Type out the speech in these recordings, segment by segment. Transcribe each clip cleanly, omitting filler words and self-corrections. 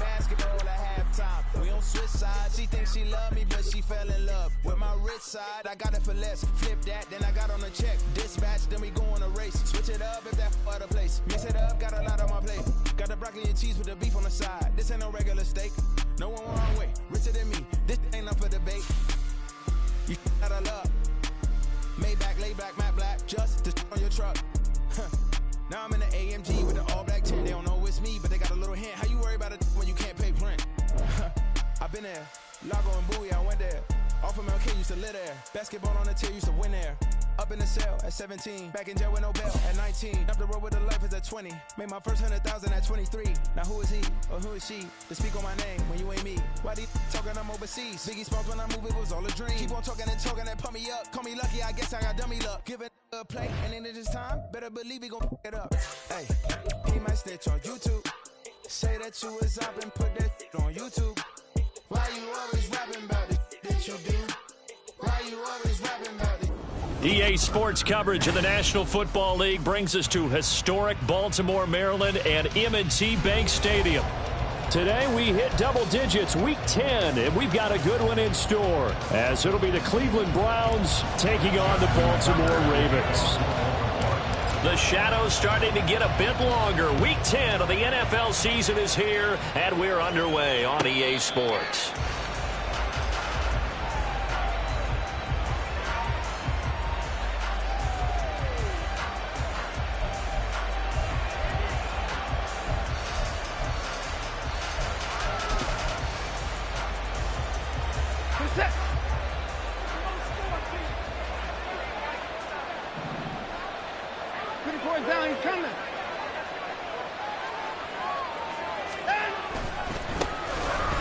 basketball at halftime. We on switch sides. She thinks she love me, but she fell in love with my rich side. I got it for less. Flip that, then I got on a check. Dispatch, then we go on a race. Switch it up if that other place. Mix it up, got a lot on my plate. Got the broccoli and cheese with the beef on the side. This ain't no regular steak. No one wrong way. Richer than me. This ain't up for debate. You out of love. Maybach, lay back, matte black. Just to on your truck. Now I'm in the AMG with the all black tint. They don't know it's me, but they got a little hint. How you worry about it when you can't pay rent? I've been there. Lago and Bowie, I went there. Off of MLK, used to live there. Basketball on the tier, used to win there. Up in the cell at 17. Back in jail with no bail at 19. Up the road with the life is at 20. Made my first 100,000 at 23. Now who is he or who is she to speak on my name when you ain't me? Why these talking I'm overseas? Biggie Smalls when I move, it was all a dream. Keep on talking and pump me up. Call me lucky, I guess I got dummy luck. Give it a play, and then this time, better believe he gon' f it up. Hey, he might snitch on YouTube. Say that you was up and put that on YouTube. Why you always rapping about it that you do? Why you always rapping about it? EA Sports coverage of the National Football League brings us to historic Baltimore, Maryland and M&T Bank Stadium. Today we hit double digits, week 10, and we've got a good one in store, as it'll be the Cleveland Browns taking on the Baltimore Ravens. The shadows starting to get a bit longer. Week 10 of the NFL season is here, and we're underway on EA Sports.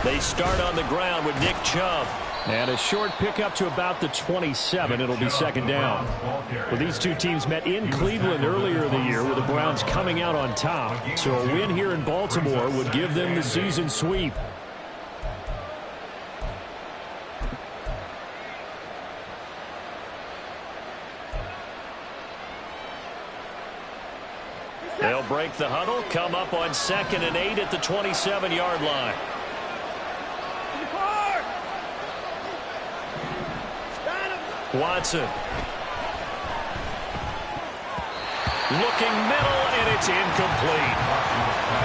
They start on the ground with Nick Chubb. And a short pickup to about the 27. It'll be second down. Well, these two teams met in Cleveland earlier in the year with the Browns coming out on top. So a win here in Baltimore would give them the season sweep. They'll break the huddle, come up on 2nd and 8 at the 27-yard line. Watson. Looking middle, and it's incomplete.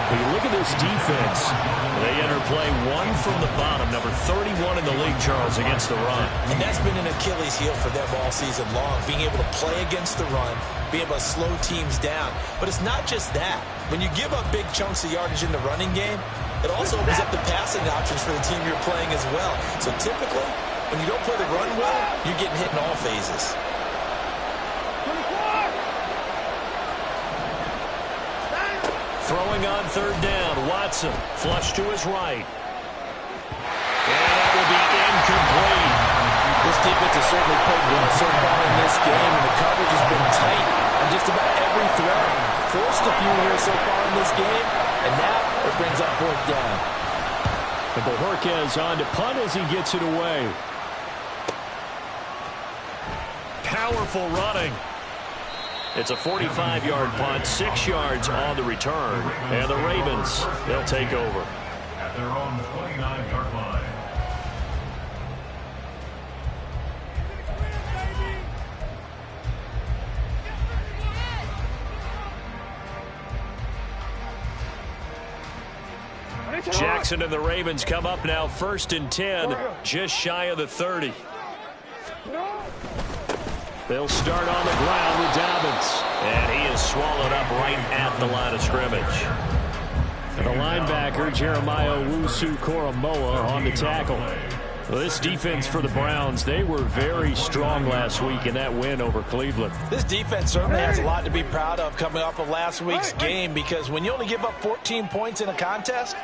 When you look at this defense, they enter play one from the bottom, number 31 in the league, Charles, against the run. And that's been an Achilles heel for them all season long, being able to play against the run, being able to slow teams down. But it's not just that. When you give up big chunks of yardage in the running game, it also opens up the passing options for the team you're playing as well. So typically, when you don't play the run well, you're getting hit in all phases. Throwing on 3rd down, Watson, flush to his right. And that will be incomplete. This defense has certainly played well so far in this game, and the coverage has been tight on just about every throw. Forced a few here so far in this game, and now it brings up 4th down. And Bojorquez on to punt as he gets it away. Powerful running. It's a 45-yard punt, 6 yards on the return. And the Ravens, they'll take over. At their own 29-yard line. Jackson and the Ravens come up now 1st and 10, just shy of the 30. They'll start on the ground with Dobbins. And he is swallowed up right at the line of scrimmage. And the linebacker, Jeremiah Owusu-Koramoah, on the tackle. Well, this defense for the Browns, they were very strong last week in that win over Cleveland. This defense certainly has a lot to be proud of coming off of last week's game, because when you only give up 14 points in a contest,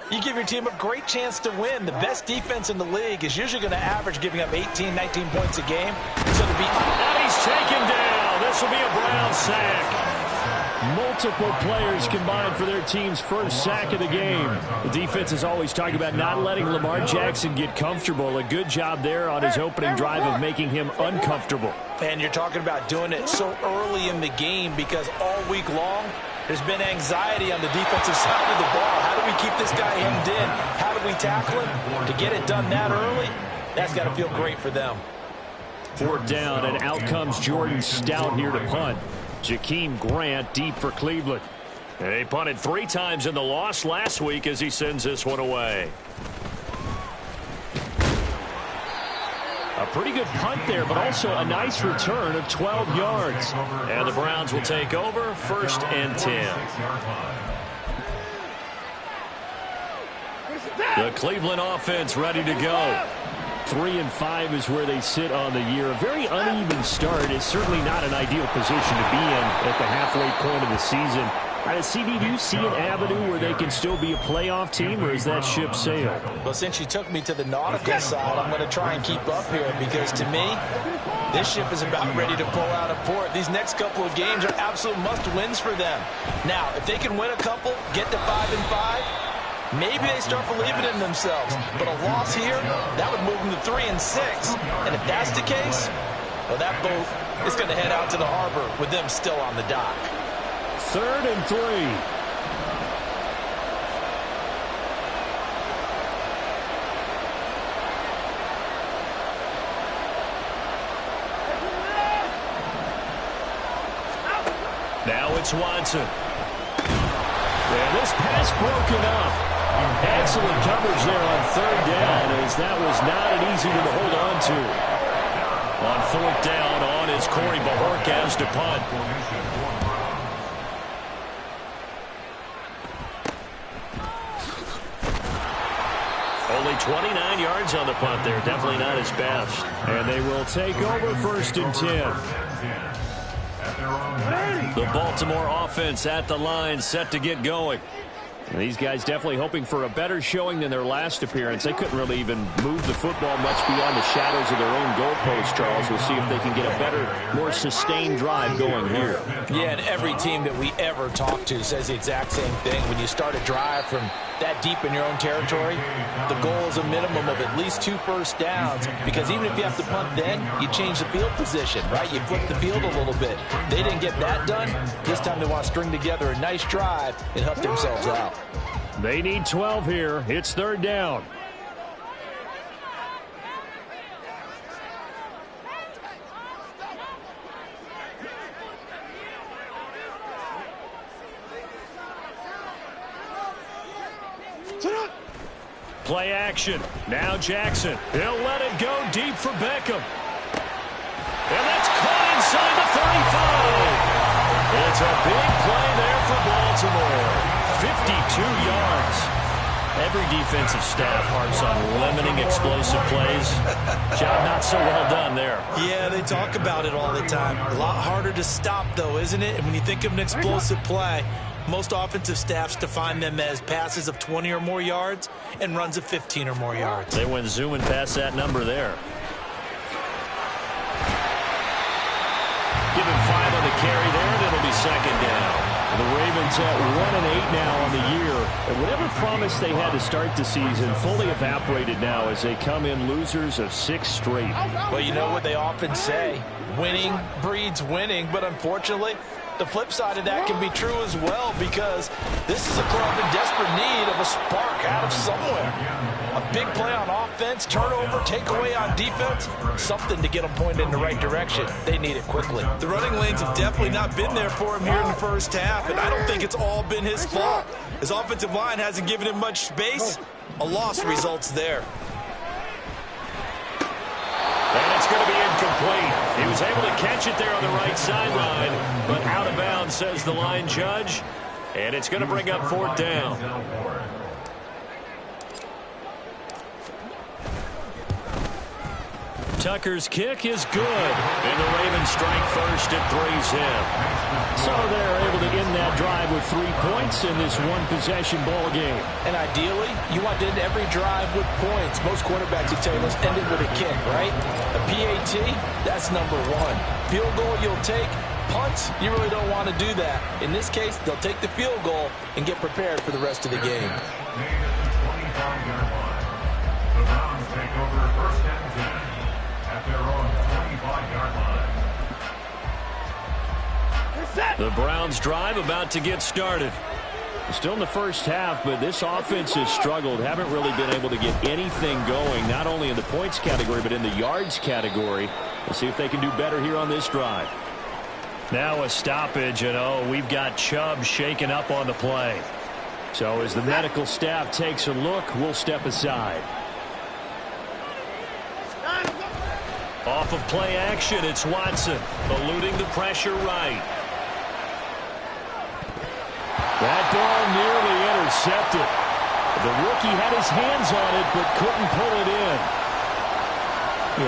you give your team a great chance to win. The best defense in the league is usually going to average giving up 18, 19 points a game. So to be... And he's taken down. This will be a Brown sack. Multiple players combined for their team's first sack of the game. The defense is always talking about not letting Lamar Jackson get comfortable. A good job there on his opening drive of making him uncomfortable. And you're talking about doing it so early in the game, because all week long there's been anxiety on the defensive side of the ball. How do we keep this guy hemmed in? How do we tackle him? To get it done that early, that's got to feel great for them. 4th down, and out comes Jordan Stout here to punt. Jakeem Grant deep for Cleveland. And they punted 3 times in the loss last week as he sends this one away. A pretty good punt there, but also a nice return of 12 yards. And the Browns will take over 1st and 10. The Cleveland offense ready to go. 3-5 is where they sit on the year. A very uneven start. It's certainly not an ideal position to be in at the halfway point of the season. CD, do you see an avenue where they can still be a playoff team, or is that ship sailed? Well, since you took me to the nautical side, I'm going to try and keep up here because, to me, this ship is about ready to pull out of port. These next couple of games are absolute must-wins for them. Now, if they can win a couple, get to 5-5, maybe they start believing in themselves. But a loss here, that would move them to 3-6. And if that's the case, well, that boat is going to head out to the harbor with them still on the dock. 3rd and 3. Now it's Watson. And this pass broken up. Excellent coverage there on 3rd down, as that was not an easy one to hold on to. On 4th down, on is Corey Bajorquez to punt. Only 29 yards on the punt there. Definitely not his best. And they will take over 1st and 10. The Baltimore offense at the line, set to get going. And these guys definitely hoping for a better showing than their last appearance. They couldn't really even move the football much beyond the shadows of their own goalpost, Charles. We'll see if they can get a better, more sustained drive going here. Yeah, and every team that we ever talk to says the exact same thing. When you start a drive from that deep in your own territory, the goal is a minimum of at least 2 first downs, because even if you have to punt then, you change the field position, right? You flip the field a little bit. They didn't get that done. This time they want to string together a nice drive and help themselves out. They need 12 here. It's 3rd down. Play action. Now Jackson. He'll let it go deep for Beckham. And that's caught inside the 35. It's a big play there for Baltimore. 52 yards. Every defensive staff harps on limiting explosive plays. Job not so well done there. Yeah, they talk about it all the time. A lot harder to stop, though, isn't it? And when you think of an explosive play, most offensive staffs define them as passes of 20 or more yards and runs of 15 or more yards. They went zooming past that number there. Give him 5 on the carry there, and it'll be 2nd down. The Ravens at 1-8 now on the year. And whatever promise they had to start the season fully evaporated now as they come in losers of 6 straight. Well, you know what they often say, winning breeds winning, but unfortunately, the flip side of that can be true as well, because this is a club in desperate need of a spark out of somewhere. A big play on offense, turnover, takeaway on defense, something to get them pointed in the right direction. They need it quickly. The running lanes have definitely not been there for him here in the first half, and I don't think it's all been his fault. His offensive line hasn't given him much space. A loss results there. And it's going to be incomplete. He was able to catch it there on the right sideline, but out of bounds, says the line judge. And it's going to bring up 4th down. Tucker's kick is good. And the Ravens strike first at 3's in. So they're able to end that drive with 3 points in this one-possession ball game. And ideally, you want to end every drive with points. Most quarterbacks would tell you, let's end it with a kick, right? A PAT, that's number 1. Field goal you'll take. Punts, you really don't want to do that. In this case, they'll take the field goal and get prepared for the rest of the game. The Browns take over 1st and 10 at their own 25-yard line. The Browns drive about to get started. Still in the first half, but this offense has struggled. Haven't really been able to get anything going, not only in the points category, but in the yards category. We'll see if they can do better here on this drive. Now a stoppage, and we've got Chubb shaken up on the play. So as the medical staff takes a look, we'll step aside. Off of play action, it's Watson, eluding the pressure right. That ball nearly intercepted. The rookie had his hands on it, but couldn't pull it in.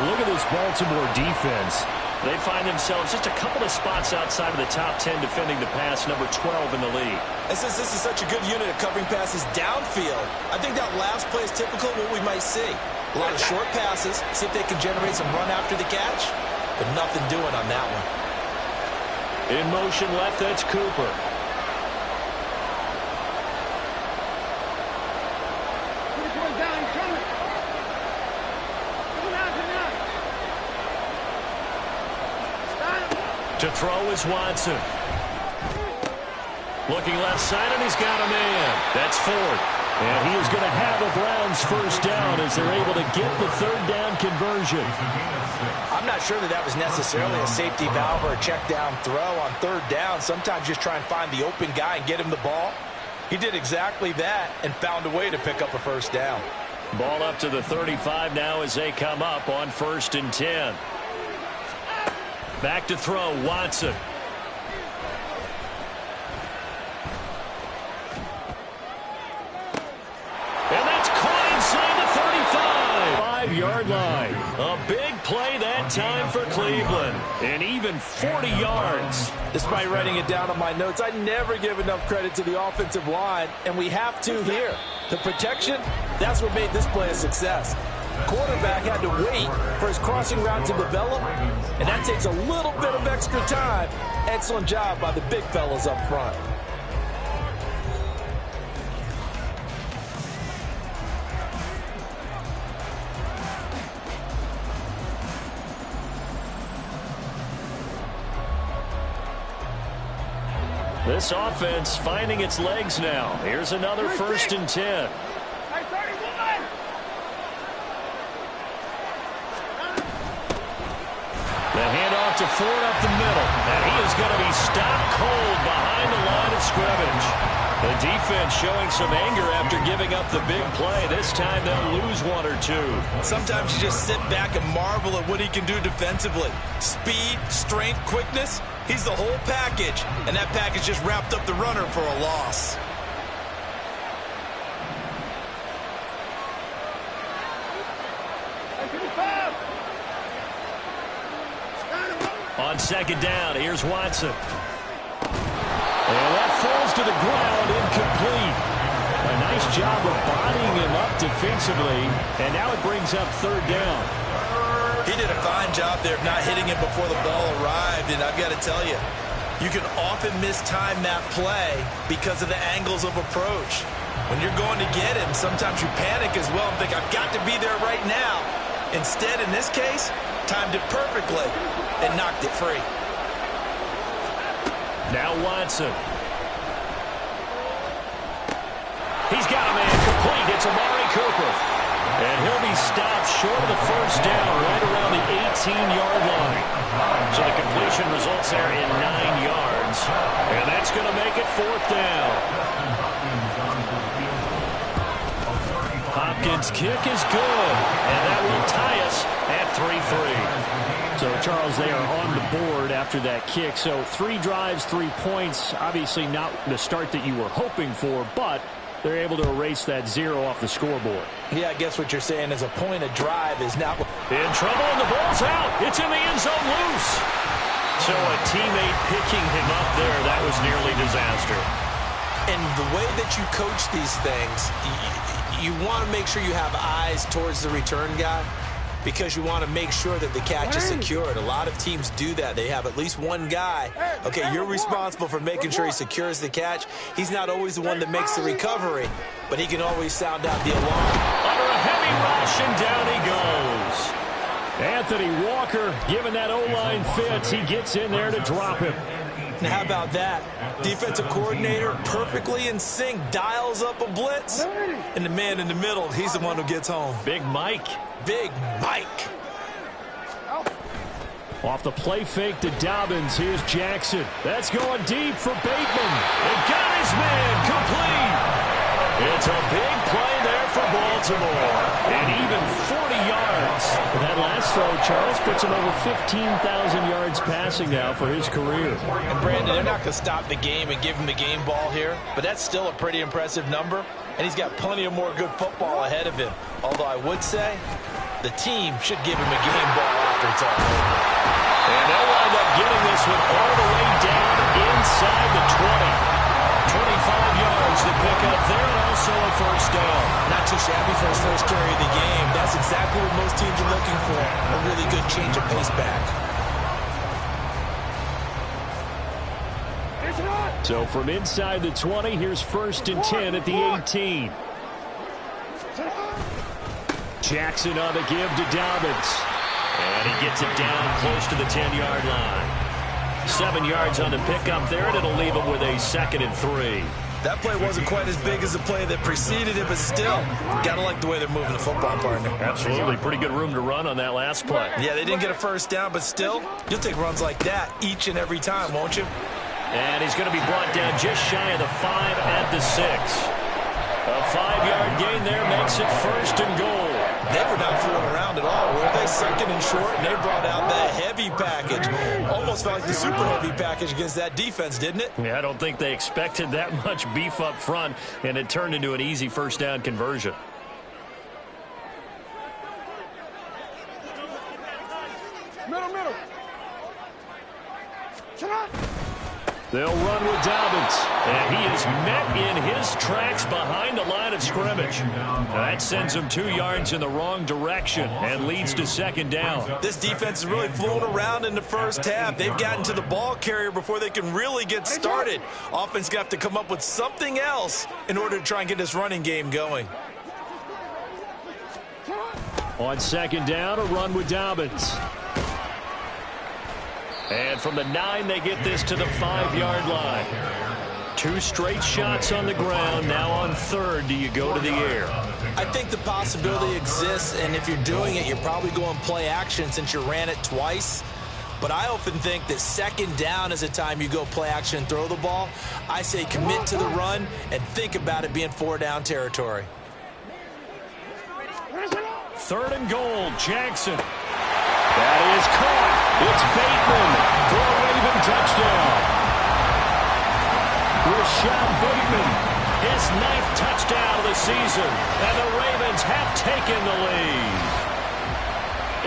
Look at this Baltimore defense. They find themselves just a couple of spots outside of the top 10 defending the pass, number 12 in the league. And since this is such a good unit of covering passes downfield, I think that last play is typical of what we might see. A lot of short passes, see if they can generate some run after the catch, but nothing doing on that one. In motion left, that's Cooper. To throw is Watson. Looking left side, and he's got a man. That's Ford. And he is going to have a Browns first down as they're able to get the third down conversion. I'm not sure that was necessarily a safety valve or a check down throw on third down. Sometimes just try and find the open guy and get him the ball. He did exactly that and found a way to pick up a first down. Ball up to the 35 now as they come up on 1st and 10. Back to throw, Watson. And that's caught inside the 35. 5-yard line. A big play that time for Cleveland. And even 40 yards. Despite writing it down on my notes, I never give enough credit to the offensive line, and we have to here. The protection, that's what made this play a success. Quarterback had to wait for his crossing route to develop, and that takes a little bit of extra time. Excellent job by the big fellas up front. This offense finding its legs now. Here's another 1st and 10. The handoff to Ford up the middle. And he is going to be stopped cold behind the line of scrimmage. The defense showing some anger after giving up the big play. This time they'll lose one or two. Sometimes you just sit back and marvel at what he can do defensively. Speed, strength, quickness. He's the whole package. And that package just wrapped up the runner for a loss. On 2nd down, here's Watson. And that falls to the ground, incomplete. A nice job of bodying him up defensively, and now it brings up 3rd down. He did a fine job there of not hitting it before the ball arrived, and I've got to tell you, you can often mistime that play because of the angles of approach. When you're going to get him, sometimes you panic as well and think, I've got to be there right now. Instead, in this case, timed it perfectly and knocked it free. Now Watson. He's got a man complete. It's Amari Cooper. And he'll be stopped short of the first down right around the 18-yard line. So the completion results there in 9 yards. And that's going to make it 4th down. Hopkins' kick is good. And that will tie us at 3-3. So, Charles, they are on the board after that kick. So 3 drives, 3 points. Obviously not the start that you were hoping for, but they're able to erase that 0 off the scoreboard. Yeah, I guess what you're saying is a point of drive is not... In trouble, and the ball's out. It's in the end zone loose. So a teammate picking him up there, that was nearly disaster. And the way that you coach these things, you want to make sure you have eyes towards the return guy, because you want to make sure that the catch is secured. A lot of teams do that. They have at least one guy. Okay, you're responsible for making sure he secures the catch. He's not always the one that makes the recovery, but he can always sound out the alarm. Under a heavy rush, and down he goes. Anthony Walker giving that O-line fits. He gets in there to drop him. And how about that? Defensive coordinator perfectly in sync, dials up a blitz. And the man in the middle, he's the one who gets home. Big Mike. Big Mike. Off the play fake to Dobbins. Here's Jackson. That's going deep for Bateman. And got his man complete. It's a big play there for Baltimore. And even 40 yards. That last throw, Charles, puts him over 15,000 yards passing now for his career. And Brandon, they're not going to stop the game and give him the game ball here, but that's still a pretty impressive number, and he's got plenty of more good football ahead of him. Although I would say the team should give him a game ball after it's all over. And they'll wind up getting this one all the way down inside the 20. 25 yards to pick up there, and also a first down. Not too shabby for his first carry of the game. That's exactly what most teams are looking for. A really good change of pace back. So from inside the 20, here's 1st and 10 at the 18. Jackson on the give to Dobbins. And he gets it down close to the 10-yard line. 7 yards on the pickup there, and it'll leave him with a 2nd and 3. That play wasn't quite as big as the play that preceded it, but still, gotta like the way they're moving the football, partner. Absolutely. Pretty good room to run on that last play. Yeah, they didn't get a first down, but still, you'll take runs like that each and every time, won't you? And he's going to be brought down just shy of the 5 at the 6. A 5-yard gain there makes it 1st and goal. They were not fooling around at all, were they? 2nd and short, and they brought out that heavy package. Almost felt like the super heavy package against that defense, didn't it? Yeah, I don't think they expected that much beef up front, and it turned into an easy first down conversion. Middle. They'll run with Dobbins, and he is met in his tracks behind the line of scrimmage. That sends him 2 yards in the wrong direction and leads to 2nd down. This defense is really fooling around in the first half. They've gotten to the ball carrier before they can really get started. Offense got to come up with something else in order to try and get this running game going. On 2nd down, a run with Dobbins. And from the 9, they get this to the 5-yard line. 2 straight shots on the ground. Now on 3rd, do you go to the air? I think the possibility exists, and if you're doing it, you're probably going play action since you ran it twice. But I often think that 2nd down is a time you go play action and throw the ball. I say commit to the run and think about it being 4-down territory. 3rd and goal, Jackson. That is caught. It's Bateman for a Raven touchdown. Rashad Bateman, his 9th touchdown of the season, and the Ravens have taken the lead.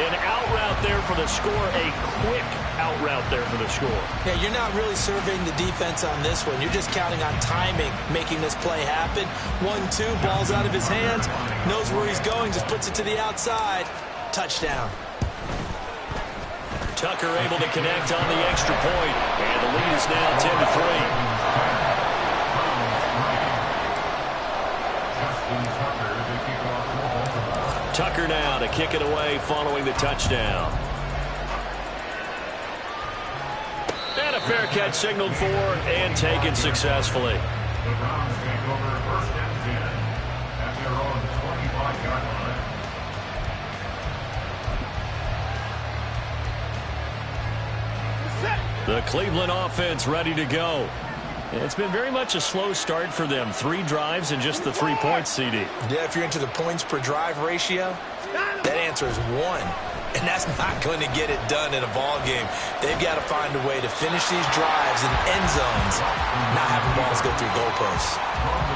An out route there for the score, a quick out route there for the score. Yeah, you're not really surveying the defense on this one. You're just counting on timing, making this play happen. 1-2, ball's out of his hands, knows where he's going, just puts it to the outside. Touchdown. Tucker able to connect on the extra point, and the lead is now 10-3. Tucker now to kick it away following the touchdown. And a fair catch signaled for and taken successfully. The Browns take over 1st and 10 at their own 25-yard line. The Cleveland offense ready to go. It's been very much a slow start for them. 3 drives and just the 3 points, CD. Yeah, if you're into the points per drive ratio, that answer is 1. And that's not going to get it done in a ball game. They've got to find a way to finish these drives in end zones, not having balls go through goalposts.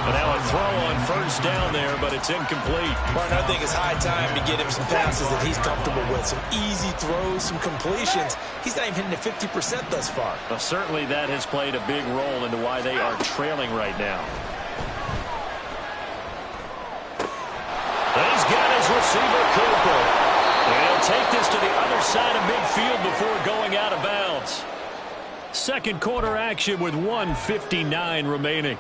But now a throw on 1st down there, but it's incomplete. Martin, I think it's high time to get him some passes that he's comfortable with. Some easy throws, some completions. He's not even hitting at 50% thus far. Well, certainly that has played a big role into why they are trailing right now. He's got his receiver, Cooper. And he'll take this to the other side of midfield before going out of bounds. 2nd quarter action with 1:59 remaining.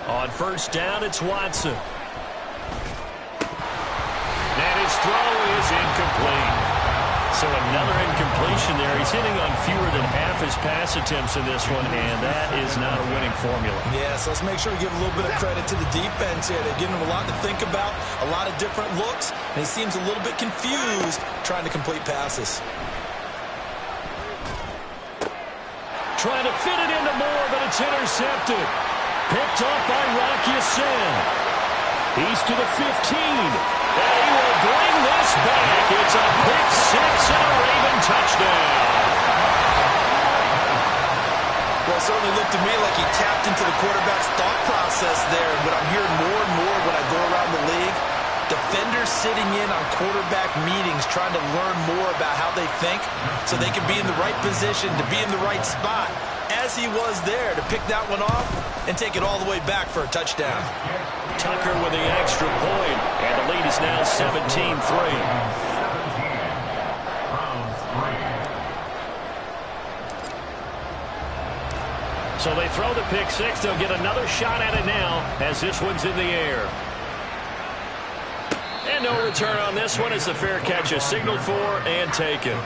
On first down, it's Watson. And his throw is incomplete. So another incompletion there. He's hitting on fewer than half his pass attempts in this one, and that is not a winning formula. Yeah, so let's make sure we give a little bit of credit to the defense here. They're giving him a lot to think about, a lot of different looks, and he seems a little bit confused trying to complete passes. Trying to fit it into Moore, but it's intercepted. Picked off by Rocky Sin. He's to the 15. And he will bring this back. It's a pick six and a Raven touchdown. Well, it certainly looked to me like he tapped into the quarterback's thought process there. But I'm hearing more and more when I go around the league, defenders sitting in on quarterback meetings trying to learn more about how they think so they can be in the right position to be in the right spot, as he was there to pick that one off and take it all the way back for a touchdown. Tucker with the extra point, and the lead is now 17-3. So they throw the pick six. They'll get another shot at it now as this one's in the air. And no return on this one as the fair catch is signaled for and taken.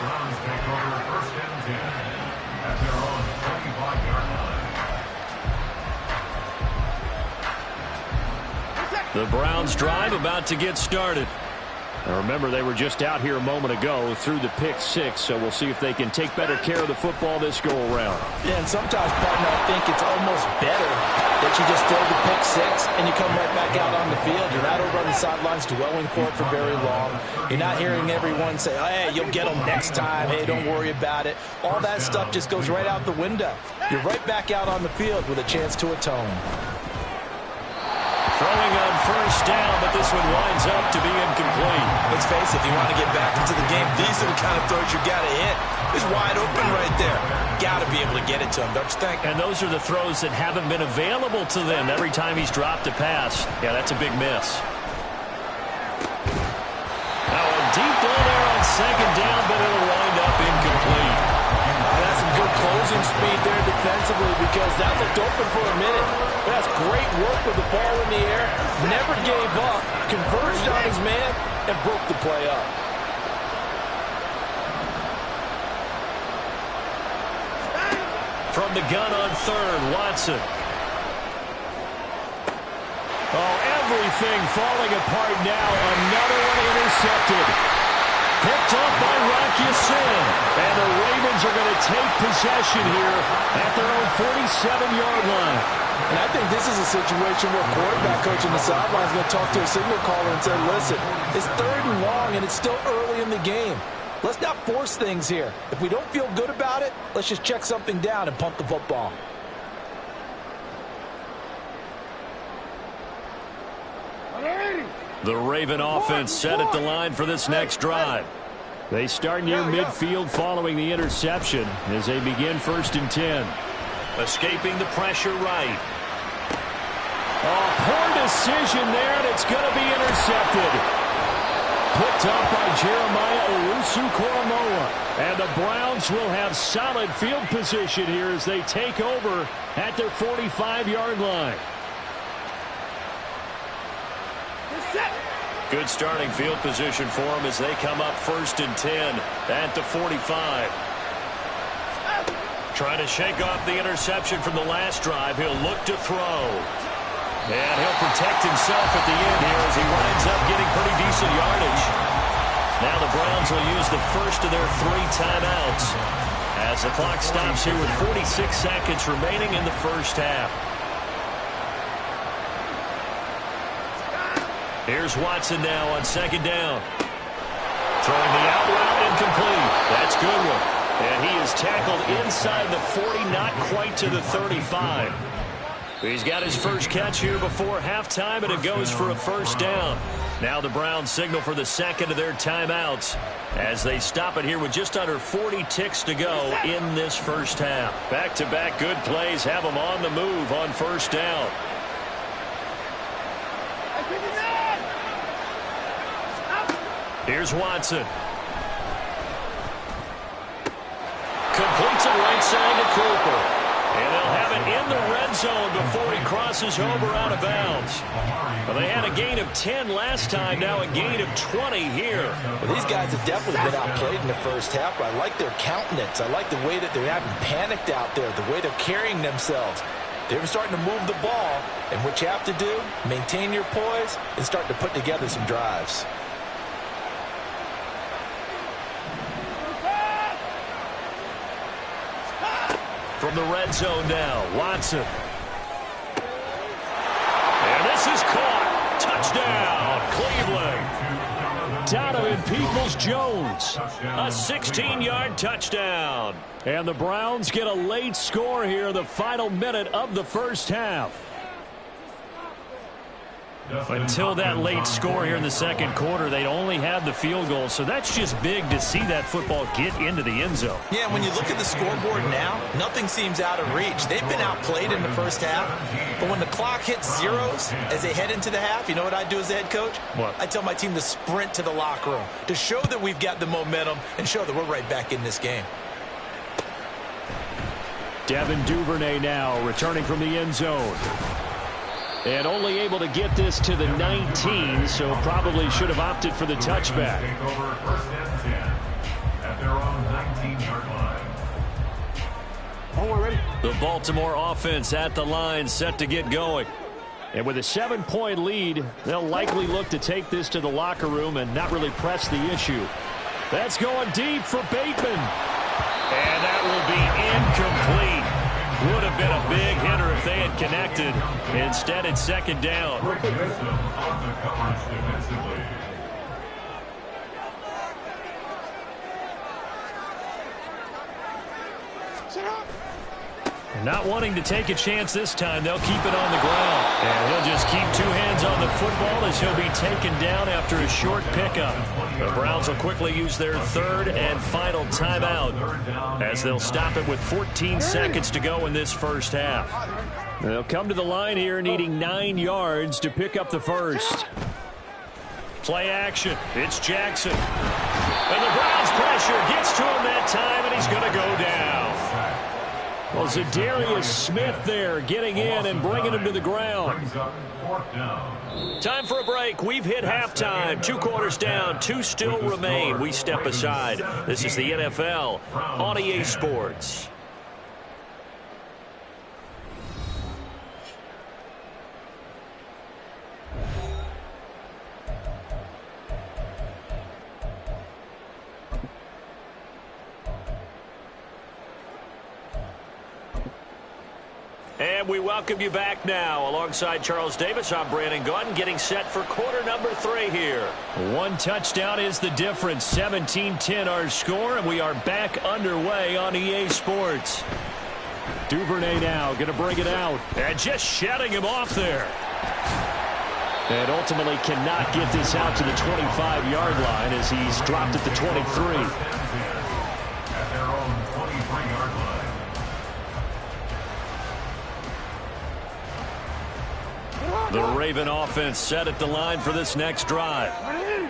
The Browns drive about to get started. Now remember, they were just out here a moment ago through the pick six, so we'll see if they can take better care of the football this go-around. Yeah, and sometimes, partner, I think it's almost better that you just throw the pick six and you come right back out on the field. You're not over on the sidelines dwelling for it for very long. You're not hearing everyone say, oh, hey, you'll get them next time. Hey, don't worry about it. All that stuff just goes right out the window. You're right back out on the field with a chance to atone. Throwing on first down, but this one winds up to be incomplete. Let's face it, if you want to get back into the game, these are the kind of throws you got to hit. He's wide open right there. Got to be able to get it to him, don't you think? And those are the throws that haven't been available to them every time he's dropped a pass. Yeah, that's a big miss. Now a deep ball there on second down, but it'll wind up incomplete. That's some good closing speed there defensively because that looked open for a minute. That's great work with the ball in the air. Never gave up. Converged on his man and broke the play up. From the gun on third, Watson. Oh, everything falling apart now. Another one intercepted. Picked off by Rocky Sin. And the Ravens are going to take possession here at their own 47-yard line. And I think this is a situation where quarterback coach in the sideline is going to talk to a signal caller and say, listen, it's 3rd and long and it's still early in the game. Let's not force things here. If we don't feel good about it, let's just check something down and punt the football. The Raven offense set at the line for this next drive. They start near midfield following the interception as they begin 1st and 10. Escaping the pressure right. Oh, poor decision there, and it's going to be intercepted. Picked up by Jeremiah Owusu-Koramoah. And the Browns will have solid field position here as they take over at their 45-yard line. Good starting field position for them as they come up 1st and 10 at the 45. Trying to shake off the interception from the last drive. He'll look to throw. And he'll protect himself at the end here as he winds up getting pretty decent yardage. Now the Browns will use the first of their 3 timeouts as the clock stops here with 46 seconds remaining in the first half. Here's Watson now on 2nd down. Throwing the out route incomplete. That's Goodwin. And he is tackled inside the 40, not quite to the 35. He's got his first catch here before halftime, and it goes for a 1st down. Now the Browns signal for the 2nd of their timeouts as they stop it here with just under 40 ticks to go in this first half. Back-to-back good plays have them on the move on 1st down. Here's Watson. Completes it right side to Cooper. And they'll have it in the red zone before he crosses over out of bounds. Well, they had a gain of 10 last time, now a gain of 20 here. Well, these guys have definitely been outplayed in the first half, but I like their countenance. I like the way that they're having panicked out there, the way they're carrying themselves. They're starting to move the ball, and what you have to do, maintain your poise and start to put together some drives. From the red zone now, Watson. And this is caught. Touchdown, Cleveland. Donovan Peoples-Jones. A 16-yard touchdown. And the Browns get a late score here in the final minute of the first half. Until that late score here in the second quarter, they'd only had the field goal, so that's just big to see that football get into the end zone. Yeah, when you look at the scoreboard now, nothing seems out of reach. They've been outplayed in the first half, but when the clock hits zeros as they head into the half, you know what I do as the head coach? What? I tell my team to sprint to the locker room to show that we've got the momentum and show that we're right back in this game. Devin Duvernay now returning from the end zone. And only able to get this to the 19, so probably should have opted for the touchback. Take over first and 10 at their own 19-yard line. The Baltimore offense at the line, set to get going. And with a 7-point lead, they'll likely look to take this to the locker room and not really press the issue. That's going deep for Bateman. And that will be incomplete. Would have been a big hitter if they had connected. Instead, it's second down. On the coverage defensively. Not wanting to take a chance this time, they'll keep it on the ground. And he'll just keep two hands on the football as he'll be taken down after a short pickup. The Browns will quickly use their third and final timeout as they'll stop it with 14 seconds to go in this first half. They'll come to the line here needing 9 yards to pick up the first. Play action. It's Jackson. And the Browns pressure gets to him that time, and he's going to go down. Well, Zadarius Smith there getting in and bringing him to the ground. Time for a break. We've hit halftime. 2 quarters down. 2 still remain. We step aside. This is the NFL on EA Sports. And we welcome you back now. Alongside Charles Davis, I'm Brandon Gaudin, getting set for quarter number 3 here. 1 touchdown is the difference. 17-10 our score, and we are back underway on EA Sports. Duvernay now going to bring it out. And just shutting him off there. And ultimately cannot get this out to the 25-yard line as he's dropped at the 23. At their own 23-yard line. The Raven offense set at the line for this next drive.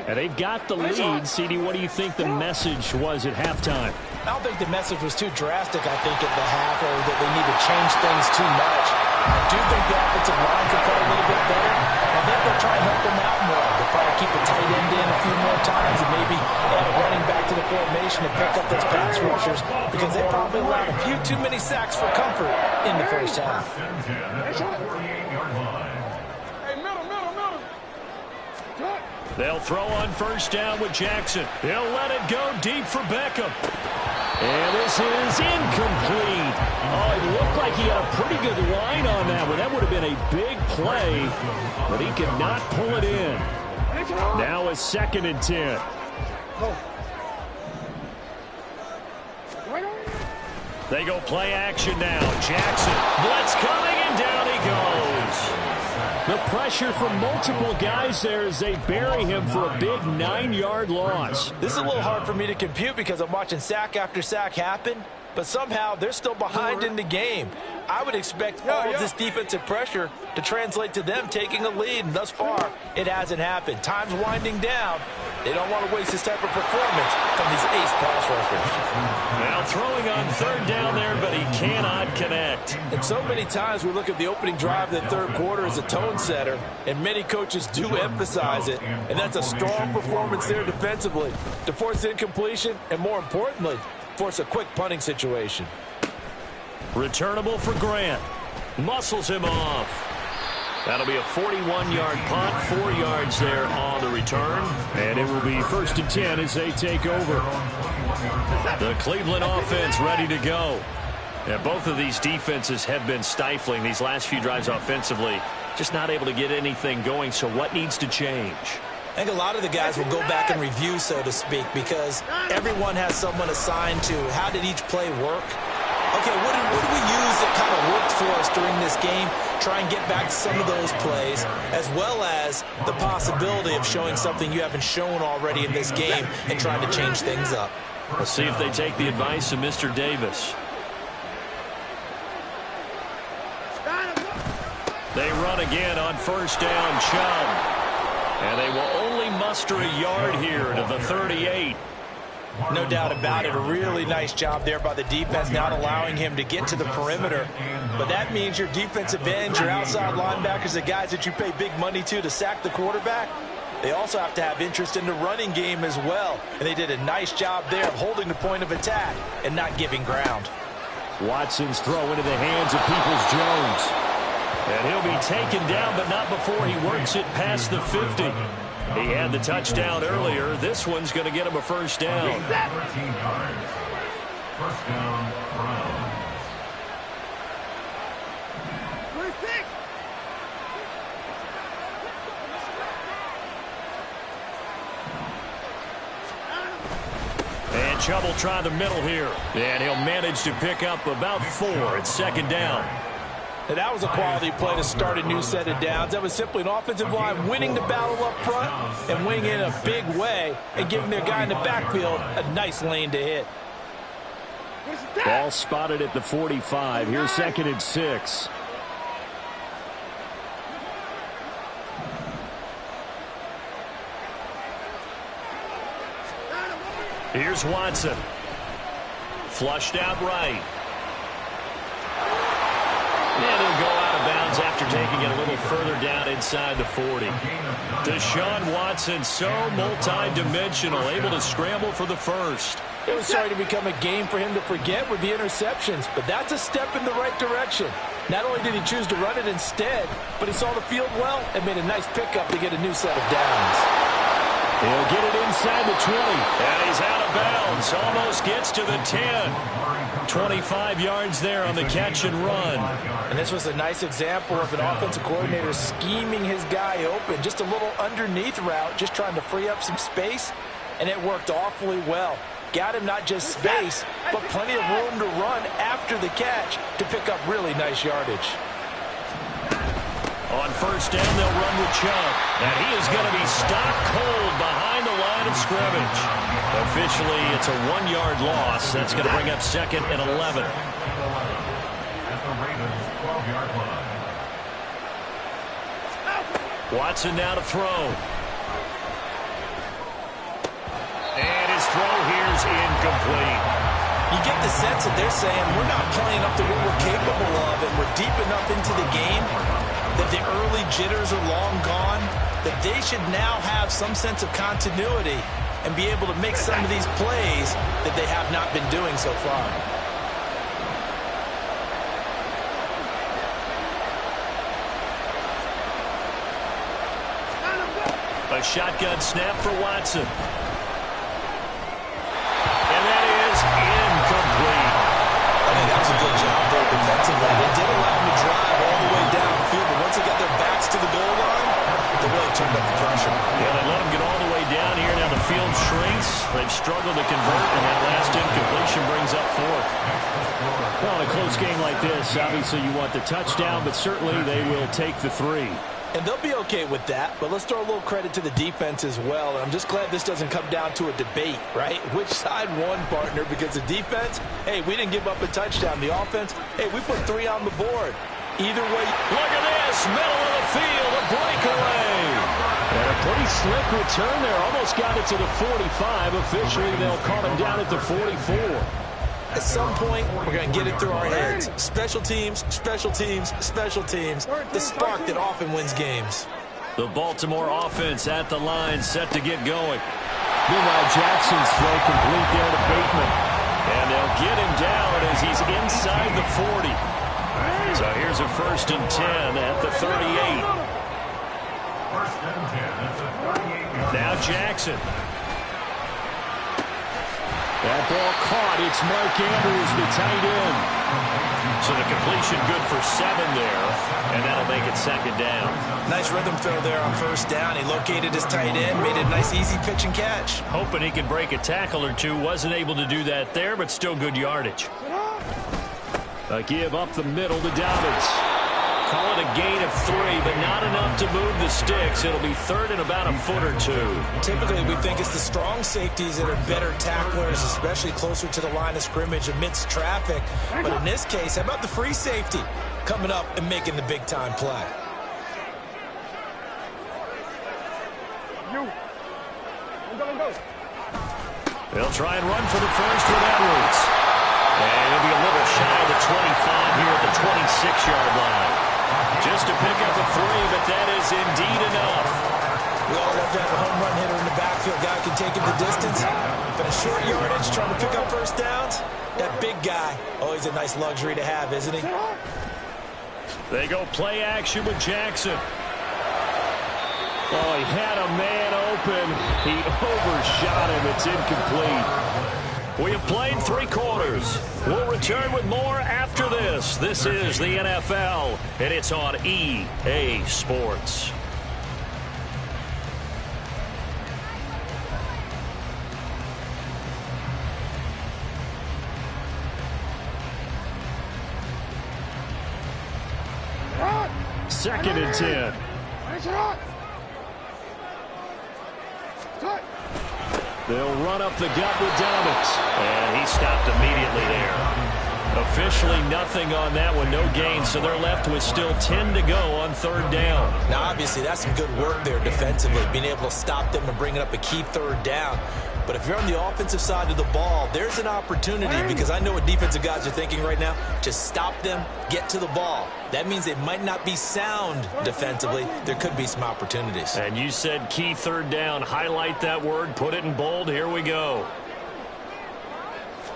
And they've got the lead. CD, what do you think the message was at halftime? I don't think the message was too drastic, I think, at the half, or that they need to change things too much. I do think the offensive line could play a little bit better. I think they'll try and help them out more. They'll probably keep the tight end in a few more times and maybe add a running back to the formation to pick up those pass rushers, because they probably allowed a few too many sacks for comfort in the first half. They'll throw on first down with Jackson. He'll let it go deep for Beckham. And this is incomplete. Oh, it looked like he had a pretty good line on that one. That would have been a big play, but he could not pull it in. Now a 2nd and 10. They go play action now. Jackson, blitz coming, and down he goes. The pressure from multiple guys there as they bury him for a big 9-yard loss. This is a little hard for me to compute because I'm watching sack after sack happen, but somehow they're still behind in the game. I would expect all of this defensive pressure to translate to them taking a lead, and thus far, it hasn't happened. Time's winding down, They don't want to waste this type of performance from these ace pass rushers. Now throwing on third down there, but he cannot connect. And so many times we look at the opening drive of the third quarter as a tone setter, and many coaches do emphasize it, and that's a strong performance there defensively to force incompletion and, more importantly, force a quick punting situation. Returnable for Grant. Muscles him off. That'll be a 41-yard punt, 4 yards there on the return. And it will be 1st and 10 as they take over. The Cleveland offense ready to go. And both of these defenses have been stifling these last few drives offensively. Just not able to get anything going, so what needs to change? I think a lot of the guys will go back and review, so to speak, because everyone has someone assigned to how did each play work. Okay, what did we use that kind of worked for us during this game? Try and get back to some of those plays, as well as the possibility of showing something you haven't shown already in this game and trying to change things up. Let's see if they take the advice of Mr. Davis. They run again on 1st down, Chubb. And they will only muster a yard here to the 38. No doubt about it. A really nice job there by the defense, not allowing him to get to the perimeter. But that means your defensive ends, your outside linebackers, the guys that you pay big money to sack the quarterback, they also have to have interest in the running game as well. And they did a nice job there of holding the point of attack and not giving ground. Watson's throw into the hands of Peoples-Jones. And he'll be taken down, but not before he works it past the 50. He had the touchdown earlier. This one's going to get him a 1st down. 13 yards. 1st down, Browns. And Chubb will try the middle here. And he'll manage to pick up about 4. It's 2nd down. And that was a quality play to start a new set of downs. That was simply an offensive line winning the battle up front and winning in a big way and giving their guy in the backfield a nice lane to hit. Ball spotted at the 45. Here's 2nd and 6. Here's Watson. Flushed out right. And he'll go out of bounds after taking it a little further down inside the 40. Deshaun Watson, so multi-dimensional, able to scramble for the 1st. It was starting to become a game for him to forget with the interceptions, but that's a step in the right direction. Not only did he choose to run it instead, but he saw the field well and made a nice pickup to get a new set of downs. He'll get it inside the 20. And he's out of bounds. Almost gets to the 10. 25 yards there on the catch and run. And this was a nice example of an offensive coordinator scheming his guy open. Just a little underneath route, just trying to free up some space, and it worked awfully well. Got him not just space, but plenty of room to run after the catch to pick up really nice yardage. On 1st down, they'll run with Chubb. And he is going to be stopped cold behind the line of scrimmage. Officially, it's a 1-yard loss. That's going to bring up 2nd and 11. At the Ravens' 12-yard line. Watson now to throw. And his throw here's incomplete. You get the sense that they're saying we're not playing up to what we're capable of, and we're deep enough into the game that the early jitters are long gone, that they should now have some sense of continuity and be able to make some of these plays that they have not been doing so far. A shotgun snap for Watson. And that is incomplete. I think that was a good job there defensively. They did allow them to drive all the way downfield, but once they got their backs to the goal line, they really turned up the pressure. Yeah, they let them get all the way down here. Now the field shrinks. They've struggled to convert, and that last incompletion brings up 4th. Well, in a close game like this, obviously you want the touchdown, but certainly they will take the 3. And they'll be okay with that, but let's throw a little credit to the defense as well. And I'm just glad this doesn't come down to a debate, right? Which side won, partner? Because the defense, hey, we didn't give up a touchdown. The offense, hey, we put 3 on the board. Either way. Look at this, middle of the field, a breakaway. And a Pretty slick return there. Almost got it to the 45. Officially, they'll call him down at the 44. At some point, we're going to get it through our heads. Special teams, special teams, special teams. The spark that often wins games. The Baltimore offense at the line, set to get going. Meanwhile, Jackson's throw complete there to Bateman. And they'll get him down as he's inside the 40. So here's a 1st and 10 at the 38. 1st and 10 at the 38. Now Jackson. That ball caught. It's Mark Andrews, the tight end. So the completion good for 7 there, and that'll make it 2nd down. Nice rhythm throw there on 1st down. He located his tight end, made it a nice, easy pitch and catch. Hoping he could break a tackle or two. Wasn't able to do that there, but still good yardage. A give up the middle to Dobbins. Call it a gain of 3, but not enough to move the sticks. It'll be 3rd and about a foot or 2. Typically, we think it's the strong safeties that are better tacklers, especially closer to the line of scrimmage amidst traffic. But in this case, how about the free safety coming up and making the big-time play? They'll try and run for the first with Edwards. And he'll be a little shy of the 25 here at the 26-yard line. Just to pick up a 3, but that is indeed enough. We all love to have a home run hitter in the backfield. Guy can take it the distance. But a short yardage, trying to pick up 1st downs, that big guy, always a nice luxury to have, isn't he? They go play action with Jackson. Oh, he had a man open. He overshot him. It's incomplete. We have played 3 quarters. We'll return with more after this. This is the NFL, and it's on EA Sports. Second and 10. They'll run up the gut with Dobbins. And he stopped immediately there. Officially nothing on that one, no gain, so they're left with still 10 to go on 3rd down. Now, obviously, that's some good work there defensively, being able to stop them and bringing up a key 3rd down. But if you're on the offensive side of the ball, there's an opportunity, because I know what defensive guys are thinking right now. Just stop them, get to the ball. That means they might not be sound defensively. There could be some opportunities. And you said key 3rd down. Highlight that word, put it in bold. Here we go.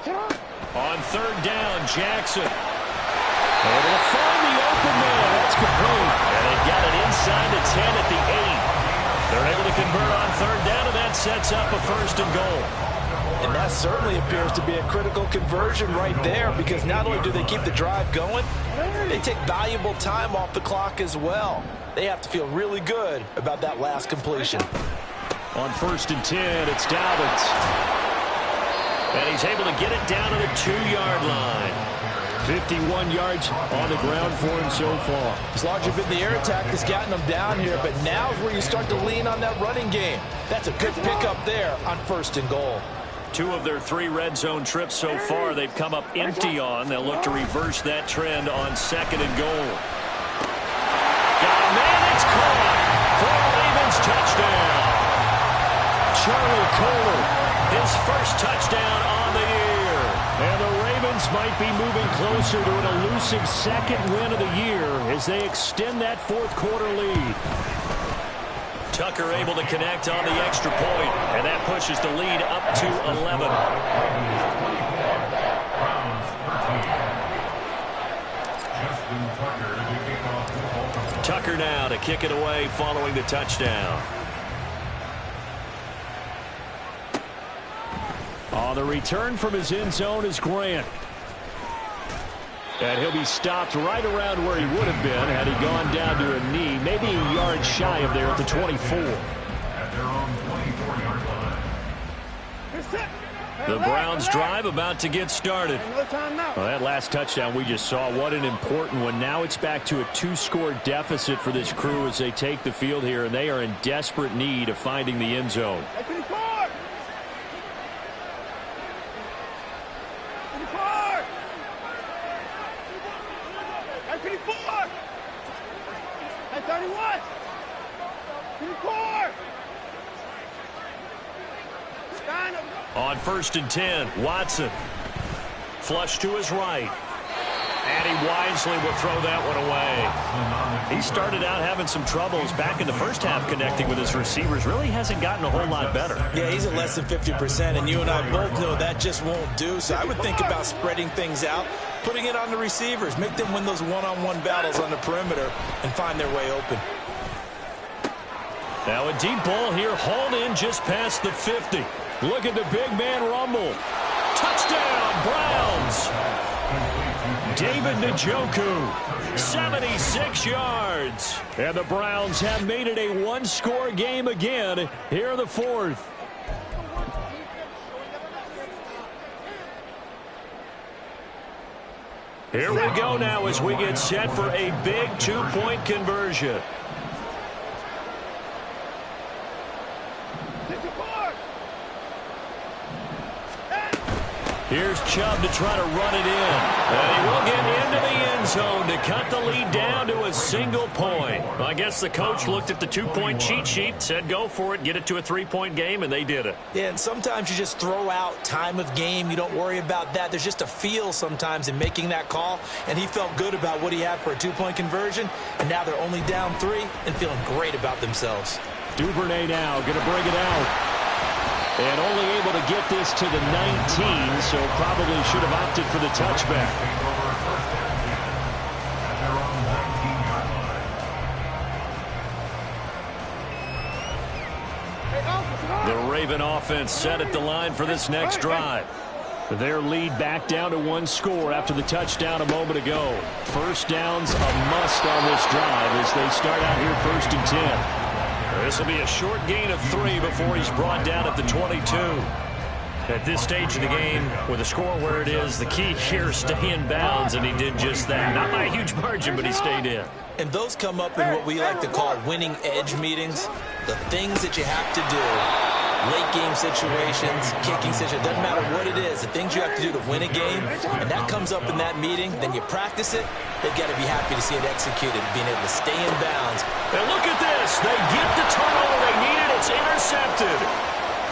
On 3rd down, Jackson. Able to find the open man. That's complete. And they've got it inside the 10 at the 8. They're able to convert on 3rd down, and that sets up a 1st and goal. And that certainly appears to be a critical conversion right there, because not only do they keep the drive going, they take valuable time off the clock as well. They have to feel really good about that last completion. On 1st and 10, it's Dobbins. And he's able to get it down to the 2-yard line. 51 yards on the ground for him so far. It's largely been the air attack that's gotten them down here, but now is where you start to lean on that running game. That's a good pickup there on 1st and goal. 2 of their 3 red zone trips so far they've come up empty on. They'll look to reverse that trend on 2nd and goal. Got a man, it's caught for a Ravens touchdown. Charlie Kohler, his first touchdown on the year. And the Ravens might be moving closer to an elusive 2nd win of the year as they extend that 4th quarter lead. Tucker able to connect on the extra point, and that pushes the lead up to 11. Tucker now to kick it away following the touchdown. On the return from his end zone is Grant. And he'll be stopped right around where he would have been had he gone down to a knee, maybe a yard shy of there at the 24. At their own 24-yard line. The Browns drive about to get started. Well, that last touchdown we just saw, what an important one. Now it's back to a 2-score deficit for this crew as they take the field here, and they are in desperate need of finding the end zone. On 1st and 10, Watson. Flush to his right. And he wisely will throw that one away. He started out having some troubles back in the first half connecting with his receivers. Really hasn't gotten a whole lot better. Yeah, he's at less than 50%, and you and I both know that just won't do. So I would think about spreading things out, putting it on the receivers, make them win those one-on-one battles on the perimeter and find their way open. Now a deep ball here, hauled in just past the 50. Look at the big man rumble. Touchdown, Browns. David Njoku, 76 yards. And the Browns have made it a one-score game again here in the fourth. Here we go now as we get set for a big two-point conversion. Here's Chubb to try to run it in. And he will get into the end zone to cut the lead down to a single point. I guess the coach looked at the two-point cheat sheet, said go for it, get it to a three-point game, and they did it. Yeah, and sometimes you just throw out time of game. You don't worry about that. There's just a feel sometimes in making that call, and he felt good about what he had for a two-point conversion, and now they're only down 3 and feeling great about themselves. Duvernay now going to bring it out. And only able to get this to the 19, so probably should have opted for the touchback. The Raven offense set at the line for this next drive. Their lead back down to 1 score after the touchdown a moment ago. First down's a must on this drive as they start out here 1st and 10. This will be a short gain of 3 before he's brought down at the 22. At this stage of the game, with the score where it is, the key here is stay in bounds, and he did just that. Not by a huge margin, but he stayed in. And those come up in what we like to call winning edge meetings. The things that you have to do, late game situations, kicking situations, doesn't matter what it is, the things you have to do to win a game, and that comes up in that meeting, then you practice it, they've got to be happy to see it executed, being able to stay in bounds. And look at this. They get the turnover they needed. It's intercepted.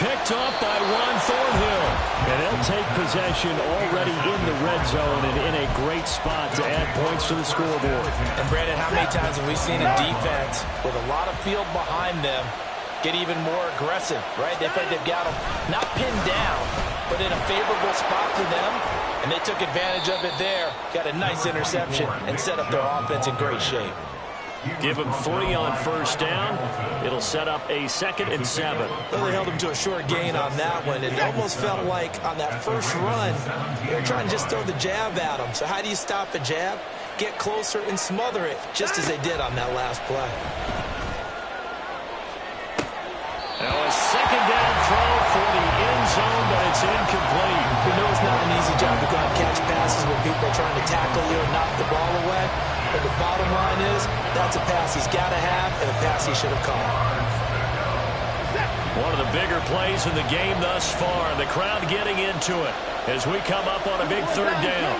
Picked up by Juan Thornhill. And they'll take possession already in the red zone and in a great spot to add points to the scoreboard. And Brandon, how many times have we seen a defense with a lot of field behind them get even more aggressive, right? They think they've got them not pinned down, but in a favorable spot for them, and they took advantage of it there, got a nice interception, and set up their offense in great shape. Give them 3 on first down. It'll set up a 2nd and 7. Well, they held him to a short gain on that one. It almost felt like on that first run, they were trying to just throw the jab at him. So how do you stop a jab? Get closer and smother it, just as they did on that last play. Now a 2nd down throw for the end zone, but it's incomplete. We know it's not an easy job to go out and catch passes when people are trying to tackle you and knock the ball away. But the bottom line is, that's a pass he's got to have and a pass he should have caught. One of the bigger plays in the game thus far, and the crowd getting into it as we come up on a big 3rd down.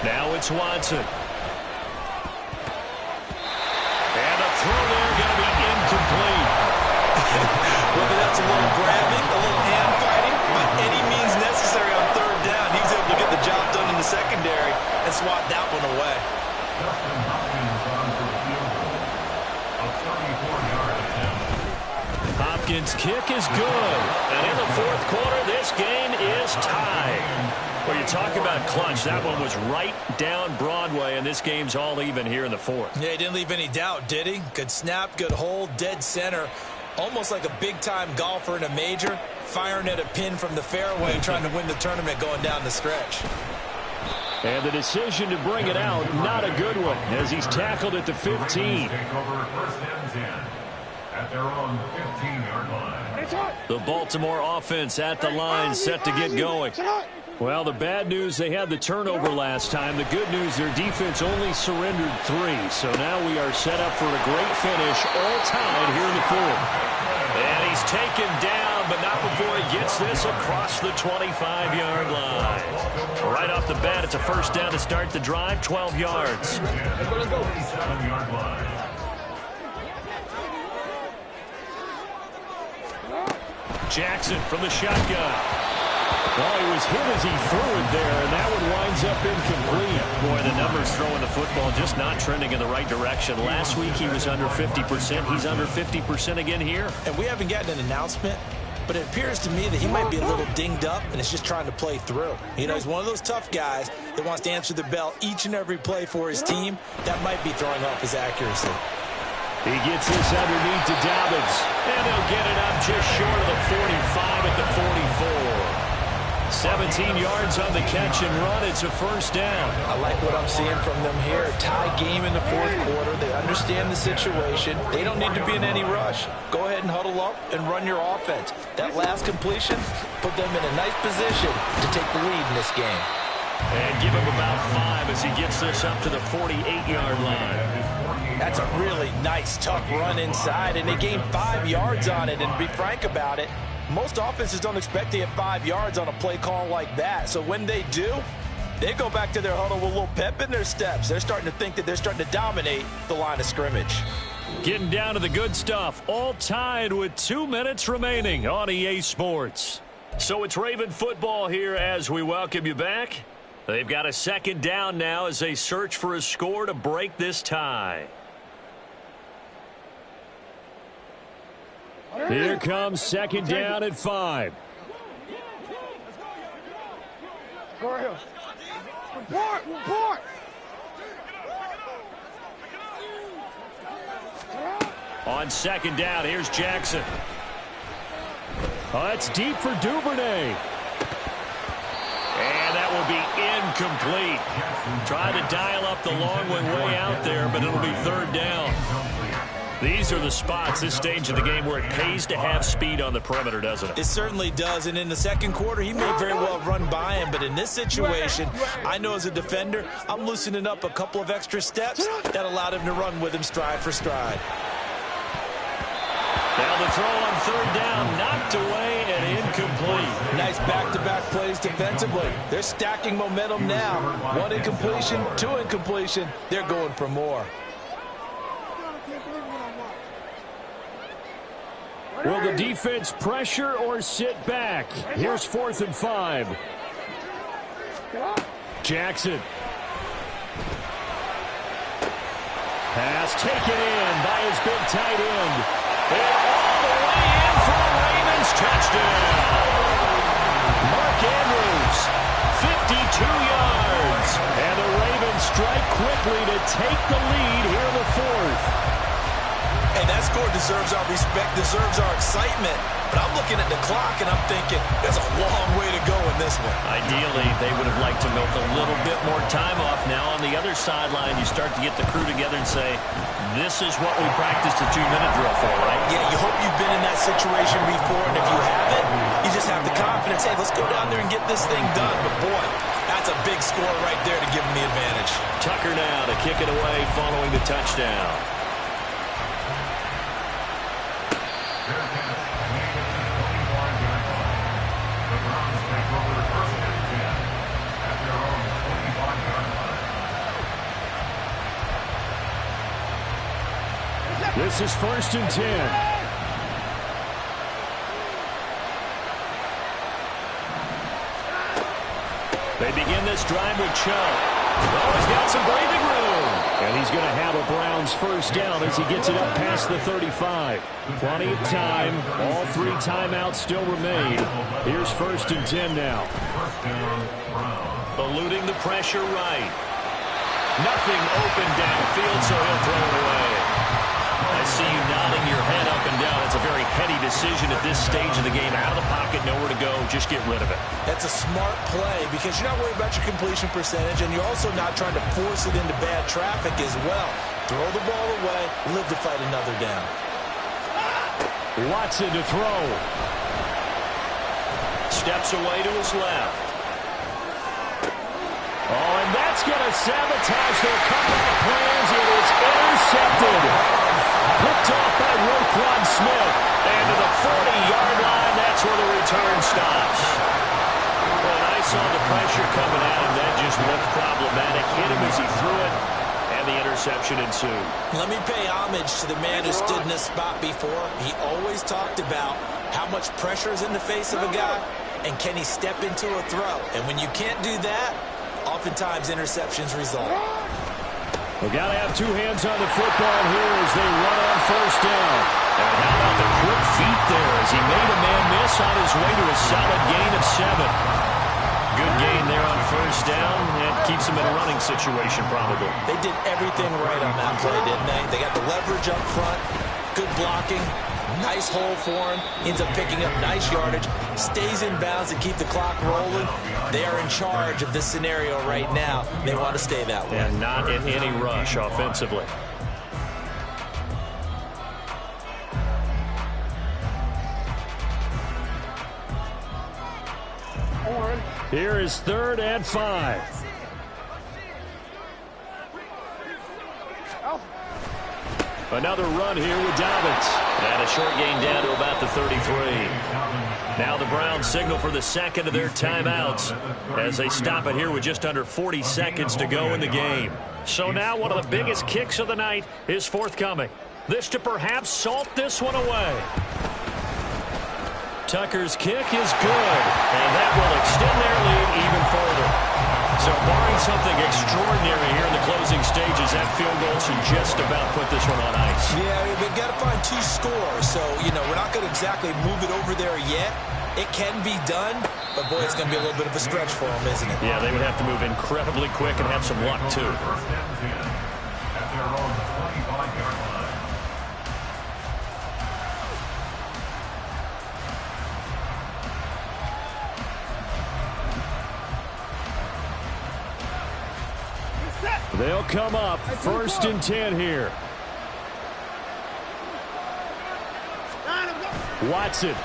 Now it's Watson. And a throw there going to be incomplete. Whether that's a little grabbing, a little hand fighting, by any means necessary on 3rd down, he was able to get the job done in the secondary and swat that one away. Justin Hopkins on for the field goal. A 34-yard attempt. Hopkins' kick is good. And in the 4th quarter, this game is tied. Well, you talk about clutch. That one was right down Broadway, and this game's all even here in the 4th. Yeah, he didn't leave any doubt, did he? Good snap, good hold, dead center. Almost like a big-time golfer in a major, firing at a pin from the fairway, trying to win the tournament going down the stretch. And the decision to bring it out, not a good one, as he's tackled at the 15. Take over 1st and 10 at their own 15-yard line. The Baltimore offense at the line, set to get going. Well, the bad news, they had the turnover last time. The good news, their defense only surrendered 3. So now we are set up for a great finish, all tied here in the 4th. And he's taken down, but not before he gets this across the 25-yard line. Right off the bat, it's a first down to start the drive, 12 yards. 47-yard line. Jackson from the shotgun. Well, he was hit as he threw it there, and that one winds up incomplete. Boy, the numbers throwing the football just not trending in the right direction. Last week he was under 50%. He's under 50% again here. And we haven't gotten an announcement, but it appears to me that he might be a little dinged up and is just trying to play through. You know, he's one of those tough guys that wants to answer the bell each and every play for his team. That might be throwing off his accuracy. He gets this underneath to Dobbins, and he'll get it up just short of the 45 at the 44. 17 yards on the catch and run. It's a first down. I like what I'm seeing from them here. Tie game in the fourth quarter. They understand the situation. They don't need to be in any rush. Go ahead and huddle up and run your offense. That last completion put them in a nice position to take the lead in this game. And give him about 5 as he gets this up to the 48-yard line. That's a really nice, tough run inside, and they gained 5 yards on it. And to be frank about it, most offenses don't expect to get 5 yards on a play call like that. So when they do, they go back to their huddle with a little pep in their steps. They're starting to think that they're starting to dominate the line of scrimmage. Getting down to the good stuff. All tied with 2 minutes remaining on EA Sports. So it's Raven football here as we welcome you back. They've got a second down now as they search for a score to break this tie. Here comes second down at 5. Go ahead. Report. On second down, here's Jackson. Oh, that's deep for Duvernay. And that will be incomplete. Trying to dial up the long one way out there, but it'll be third down. These are the spots, this stage of the game, where it pays to have speed on the perimeter, doesn't it? It certainly does, and in the second quarter, he may very well run by him, but in this situation, I know as a defender, I'm loosening up a couple of extra steps that allowed him to run with him stride for stride. Now the throw on third down, knocked away and incomplete. Nice back-to-back plays defensively. They're stacking momentum now. 1 incompletion, 2 incompletion. They're going for more. Will the defense pressure or sit back? Here's 4th and 5. Jackson. Pass taken in by his big tight end. And all the way in for the Ravens touchdown. Mark Andrews, 52 yards. And the Ravens strike quickly to take the lead here in the 4th. Hey, that score deserves our respect, deserves our excitement. But I'm looking at the clock, and I'm thinking there's a long way to go in this one. Ideally, they would have liked to milk a little bit more time off. Now, on the other sideline, you start to get the crew together and say, this is what we practiced a 2-minute drill for, right? Yeah, you hope you've been in that situation before, and if you haven't, you just have the confidence, hey, let's go down there and get this thing done. But, boy, that's a big score right there to give them the advantage. Tucker now to kick it away following the touchdown. This is 1st and 10. They begin this drive with Chubb. Oh, he's got some breathing room. And he's going to have a Browns first down as he gets it up past the 35. Plenty of time. All 3 timeouts still remain. Here's 1st and 10 now. Eluding the pressure right. Nothing open downfield, so he'll throw it away. I see you nodding your head up and down. It's a very heady decision at this stage of the game. Out of the pocket, nowhere to go. Just get rid of it. That's a smart play because you're not worried about your completion percentage, and you're also not trying to force it into bad traffic as well. Throw the ball away, live to fight another down. Watson to throw. Steps away to his left. Oh, and that's going to sabotage their comeback plans. It is intercepted. Picked off by Roquan Smith. And to the 40-yard line, that's where the return stops. Well, I saw the pressure coming at him. That just looked problematic. Hit him as he threw it, and the interception ensued. Let me pay homage to the man who stood in this spot before. He always talked about how much pressure is in the face of a guy, and can he step into a throw. And when you can't do that, oftentimes interceptions result. We got to have two hands on the football here as they run on first down. And how about the quick feet there as he made a man miss on his way to a solid gain of 7. Good gain there on first down, and keeps him in a running situation probably. They did everything right on that play, didn't they? They got the leverage up front, good blocking, nice hole for him, ends up picking up nice yardage, stays in bounds to keep the clock rolling. They are in charge of this scenario right now. They want to stay that way. And not in any rush offensively. Here is 3rd and 5. Another run here with Dobbins. And a short gain down to about the 33. Now the Browns signal for the second of their timeouts as they stop it here with just under 40 seconds to go in the game. So now one of the biggest kicks of the night is forthcoming. This to perhaps salt this one away. Tucker's kick is good, and that will extend their lead even further. So barring something extraordinary here in the closing stages, that field goal should just about put this one on ice. Yeah, we've got to find 2 scores, so, we're not going to exactly move it over there yet. It can be done, but, boy, it's going to be a little bit of a stretch for them, isn't it? Yeah, they would have to move incredibly quick and have some luck, too. First and 10 at their own 25-yard line. They'll come up 1st and 10 here. Watson.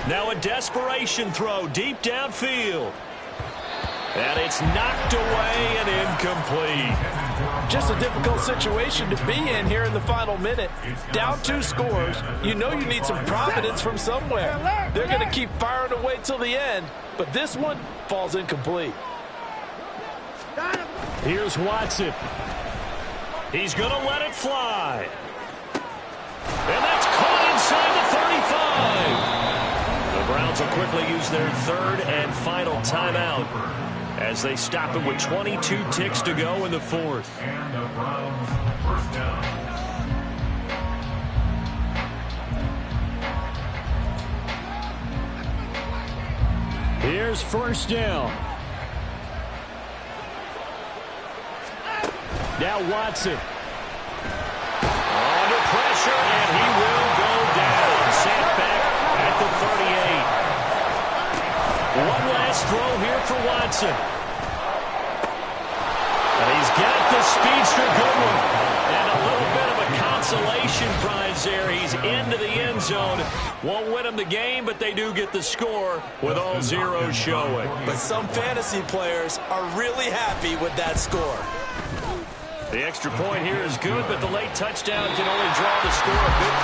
Now a desperation throw deep downfield. And it's knocked away and incomplete. Just a difficult situation to be in here in the final minute. Down 2 scores. You know you need some providence from somewhere. They're going to keep firing away till the end, but this one falls incomplete. Here's Watson. He's going to let it fly. And that's caught inside the 35. The Browns will quickly use their 3rd and final timeout as they stop it with 22 ticks to go in the 4th. And the Browns first down. Here's first down. Now Watson. Under pressure, and he will go down. Sent back at the 38. One last throw here for Watson. And he's got the speedster Goodwin. And a little bit of a consolation prize there. He's into the end zone. Won't win them the game, but they do get the score with all zeros showing. But some fantasy players are really happy with that score. The extra point here is good, but the late touchdown can only draw the score a bit